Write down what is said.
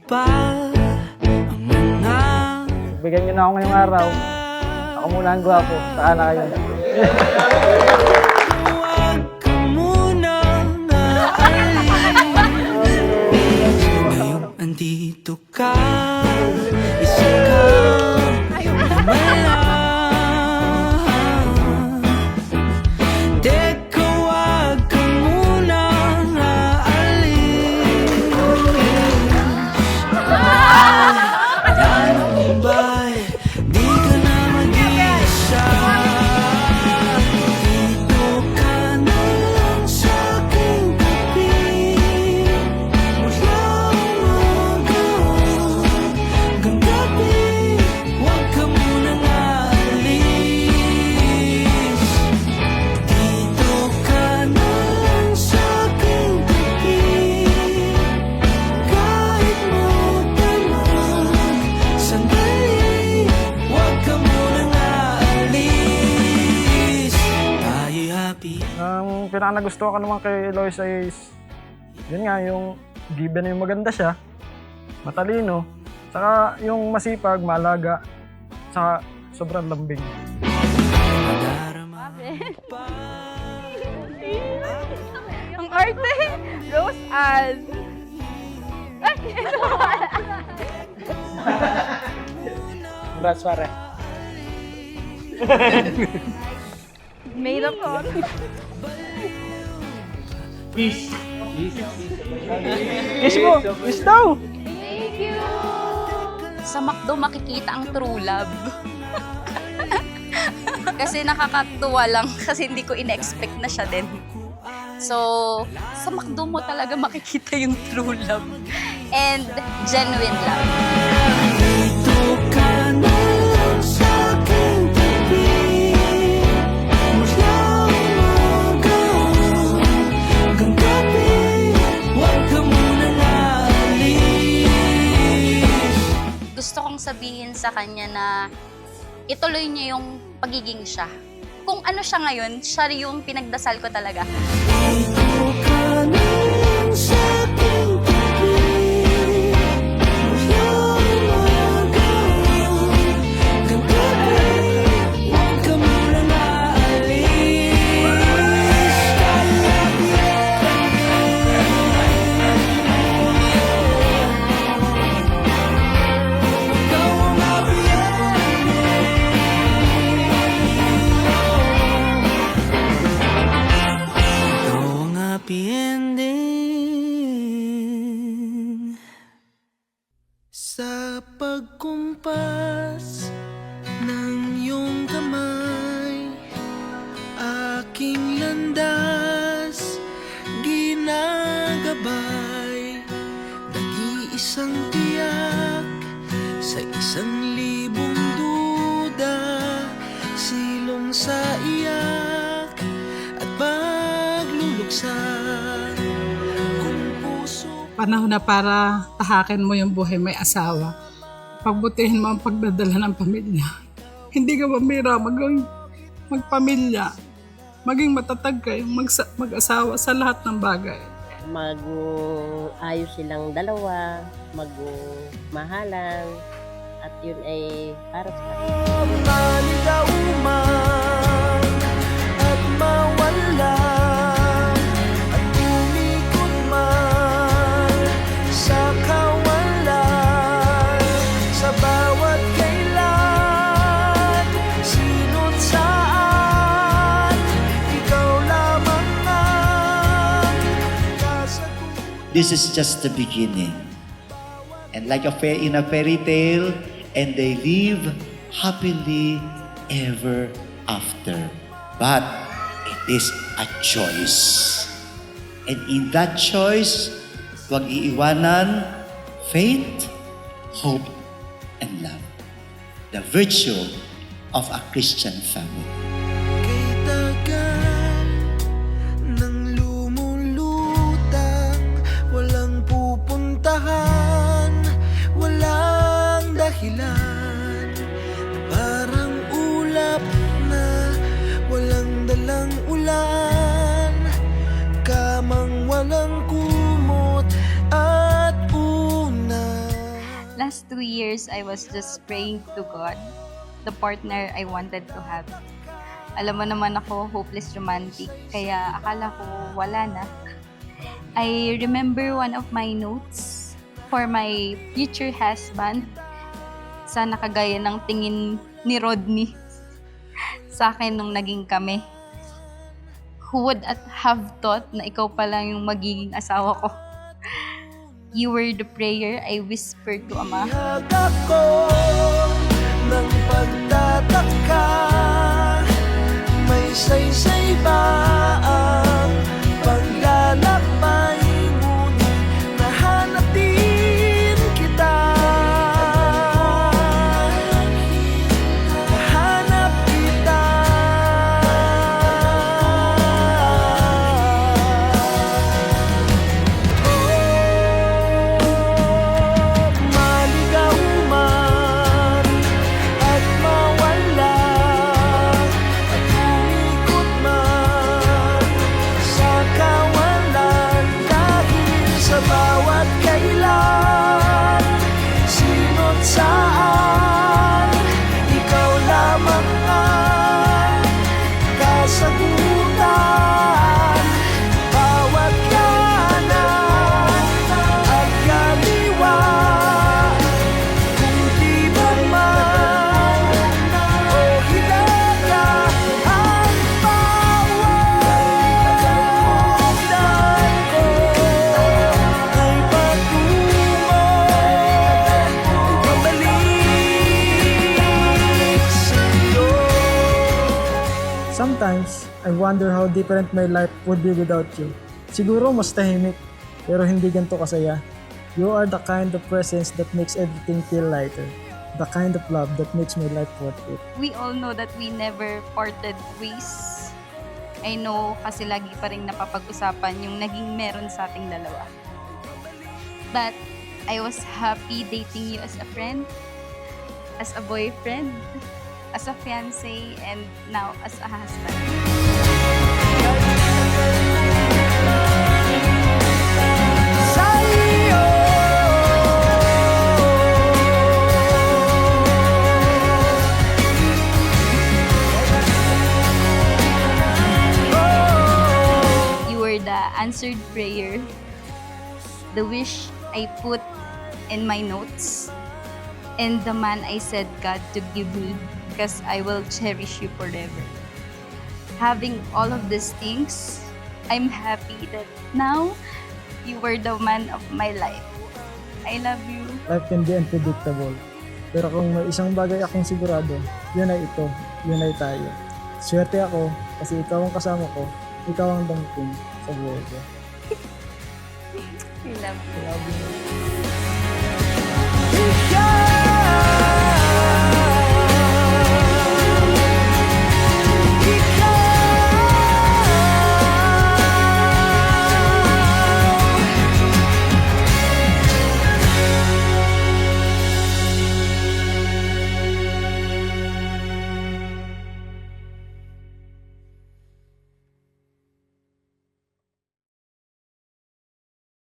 pa ang mga Bigyan niyo na ako ngayong araw. Ako muna ang gwapo. Saan na kayo? huwag ka munang aalis. Ngayong andito ka, isa kang lumala. Teka, huwag ka munang aalis. Ano ba'y di ka na mag-isa? Dito ka na lang sa aking tabi. Mula umaga hanggang gabi, huwag ka munang aalis. Dito ka na lang sa aking tabi. Kahit magdamag sandali, huwag ka munang aalis. Tayo'y happy. Ang pinaka-nagustuhan ko naman kay Eloisa is, yun nga, yung given yung maganda siya, matalino, saka yung masipag, malaga, saka sobrang lambing. Nadarama pa. Ang arte! Rose Ann! Ay! Congrats, pare. Made up on. Kiss mo! Kiss daw! Thank you! Sa McDo makikita ang true love. Kasi nakakatuwa lang kasi hindi ko in-expect na siya din. So, sa McDo mo talaga makikita yung true love and genuine love. Dito ka na lang sa aking tabi. Mula umaga hanggang gabi, huwag ka munang aalis. Gusto kong sabihin sa kanya na ituloy niya yung pagiging siya. Kung ano siya ngayon, siya yung pinagdasal ko talaga. Dito ka na lang sa aking tabi. Mula umaga hanggang gabi, huwag ka munang aalis. Ikaw ang happy Ikaw ang happy ending. Sa pagkumpas ng iyong kamay, aking landas ginagabay. Nag-iisang tiyak sa 1,000 duda, silong sa iyak at pagluluksa. Kung puso Panahon na para tahakin mo yung buhay may asawa. Pagbutihin mo ang pagdadala ng pamilya. Hindi ka mamira magpamilya. Maging matatag kayo, mag-asawa sa lahat ng bagay. Mag-ayos silang dalawa, mag-mahalan, at yun ay para sa kanila. maligaw man at mawala at umikot man sa kawalan, sa bawat kailan, sino't saan, ikaw lamang ang kasagutan. This is just the beginning. And like in a fairy tale, and they live happily ever after. But it is a choice. And in that choice, huwag iiwanan faith, hope, and love. The virtue of a Christian family. Kay tagal nang lumulutang, walang pupuntahan, walang dahilan. Parang ulap na walang dalang ulan, kamang walang kumot at unan. years, I was just praying to God, the partner I wanted to have. Alam mo naman ako, hopeless romantic, kaya akala ko wala na. I remember one of my notes for my future husband. Sana kagaya ng tingin ni Rodney sa akin nung naging kami. Who would have thought na ikaw pala yung magiging asawa ko? You were the prayer I whispered to Ama. Ihag ako ng pagtataka. May saysay ba ang paglalakbay? Ngunit nahanap din kita. Nahanap kita. Maligaw man at mawala, at umikot man sa kawalan, dahil sa bawat kailan, sino't saan, ikaw lamang ang kasagutan. Bawat kanan at kaliwa, kung di man o hilaga ang bawat daan ko, ay patungo pabalik sa'yo. Sometimes, I wonder how different my life would be without you. Siguro mas tahimik, pero hindi ganito kasaya. You are the kind of presence that makes everything feel lighter. The kind of love that makes my life worth it. We all know that we never parted ways. I know kasi lagi pa rin napapag-usapan yung naging meron sa ating dalawa. But I was happy dating you as a friend, as a boyfriend, as a fiancé, and now as a husband. Sa'yo. You were the answered prayer, the wish I put in my notes, and the man I said God to give me, because I will cherish you forever. Having all of these things, I'm happy that now you were the man of my life. I love you. Life can be unpredictable. Pero kung may isang bagay akong sigurado, yun ay ito, yun ay tayo. Swerte ako kasi ikaw ang kasama ko, ikaw ang damping sa buhay ko. I love you. I love you.